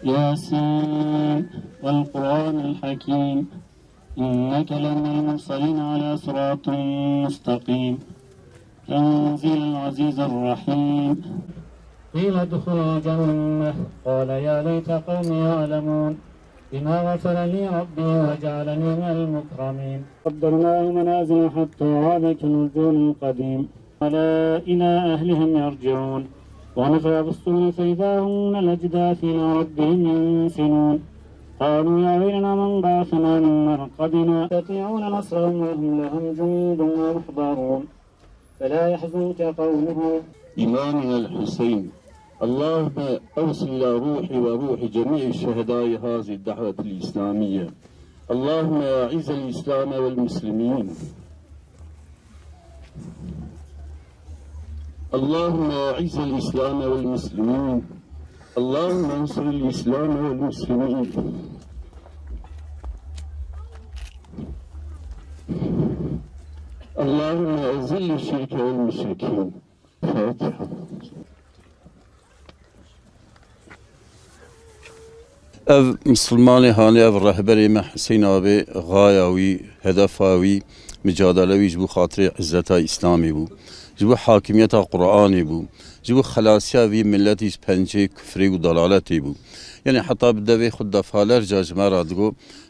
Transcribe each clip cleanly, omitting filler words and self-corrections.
ياسين والقرآن الحكيم إنك لمن المرسلين على صراط مستقيم تنزيل العزيز الرحيم قيل ادخل الجنة قال يا ليت قومي يعلمون بما غفر لي ربي وجعلني من المكرمين قدرناه منازل حتى عاد كالنجوم القديم ولا إلى أهلهم يرجعون ونفع بالصور فإذا هم من الأجداث إلى ربهم ينسلون قالوا يا ويلنا من بعثنا من مرقدنا يستطيعون نصرهم وهم لهم جند محضرون فلا يحزنك قوله إمامنا الحسين اللهم أوصل إلى روحي وروح جميع شهداء هذه الدعوة الإسلامية. اللهم أعز الإسلام والمسلمين. اللهم أعز الإسلام والمسلمين. اللهم انصر الإسلام والمسلمين. اللهم أذل الشرك والمشركين. فاتحة. ev Müslümanı hani ev rehberi me Hüseyin abi gayavi, hedefavi, mücadelevi jibu hatırı izzeta İslami bu. Jibu hakimiyeta Kur'an'ı bu. Jibu xalasiya vi milleti pence küfri u dalaleti bu. Yani hatta bir devi xud defalarca cmara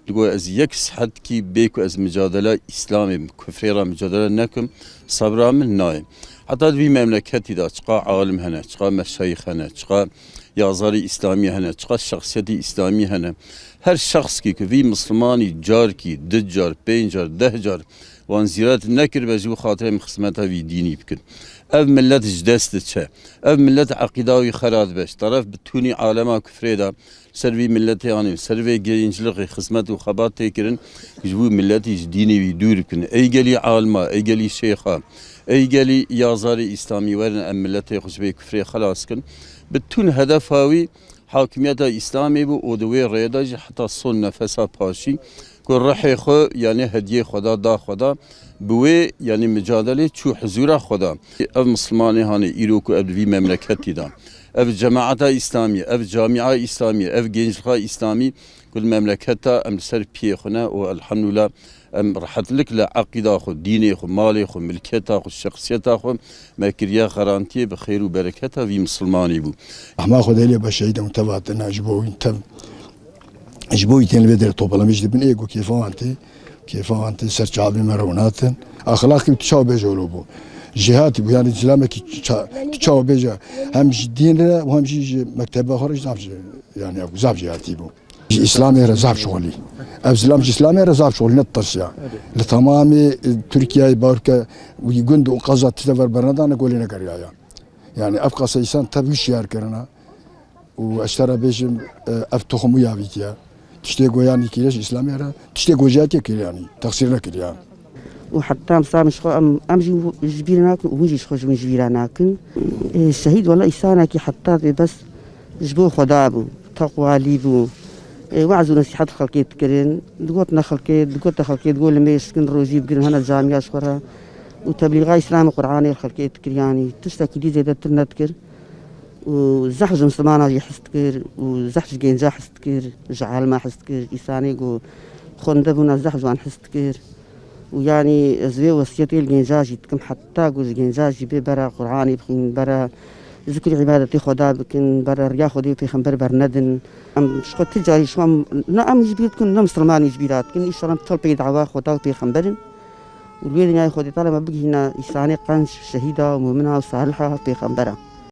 digo ez yek sıhhat ki bek ez mücadele İslami küfri ra mücadele nekim sabra min naim. Hatta bir memleketi da çıka alim hene, çıka meşayih hene, çıka yazarı İslami hene, çıka şahsiyeti İslami hene. Her şahs ki vi Müslümani car ki, diccar, pencar, dehcar van ziyaret nekir ve jibu hatire hizmeta vi dini bikin. Ev millet jdest çe. Ev millet akidavi xarad beş. Taraf bütuni alema küfreda. Servi milleti yani servi gencilik hizmet ve xabat tekirin. Jibu milleti dini vi dur bikin. Ey geli alma, ey geli şeyha. ای گلی یازاری اسلامی ورن املت خوشبه کفری خلاص کن بتون هدف هاوی حاکمیت اسلامی بو ودوی ریداج حتی صن نفسا پاشی که رحی خو یعنی هدیه خدا دا خدا بوی یعنی مجادله چو حضور خدا اف مسلمانی هانی ایروکو ادوی مملکتی دا اف جماعت اسلامی اف جامعه اسلامی اف گنجلخ اسلامی كل مملكتها ام سر بيخنا والحمد لله ام راحت لك لعقيده خو ديني خو مالي خو ملكيتها خو شخصيتها خو ما كريا غرانتي بخير وبركتها في مسلماني بو احنا خو دلي بشهيد متبعتنا جبوي تن بدر طوبلا مش دبن ايغو كيف انت سرچابي مروناتن اخلاقي تشاو بجولو بو جهات يعني اسلامك تشاو بجا هم دين وهم مكتبه خارج يعني ابو زاب جهاتي بو إسلامي رزاف شغلي أفزلام إسلامي رزاف شغلي نتطرسيا لتمام تركيا يبارك ويقند وقزا تدفر برندا نقول لنا قريايا يعني أبقى سيسان تبي شيار كرنا واشترى بيجم أفتخمو يا بيتيا تشتيقو يعني كيلاش إسلامي را تشتيقو جاتي كيلاني تقصيرنا كيلان وحتى مسام شخو أمجي جبيرناكن ومجي شخو جبيرناكن الشهيد والله إسانك حتى بس جبو خدابو تقوى ليبو وعزو نصيحة خلقيت كرين دقوتنا خلقيت تقول لما يسكن روزي بقرن هنا الجامعة شخورها وتبليغ إسلام قرآني خلقيت كرياني تشتكي دي زي تنتكر وزحج مسلمانا يحستكر وزحج جينجا حستكر جعال ما حستكر إساني قو خندبونا زحج وان حستكر ويعني زوي وصيتي الجينجا جيتكم حتى قو الجينجا جيبي برا قرآني بخين برا ذكر عبادتي خدا بكن برا ريا خدي في خنبر برندن ام شقت تجاري شو نعم جبيتكن نم مسلمان جبيرات كن إسلام تطل بيد عوا خدا في خنبرن والويد ناي خدي طالما بقي هنا إساني قنش شهيدة ومؤمنة وصالحة في خنبرة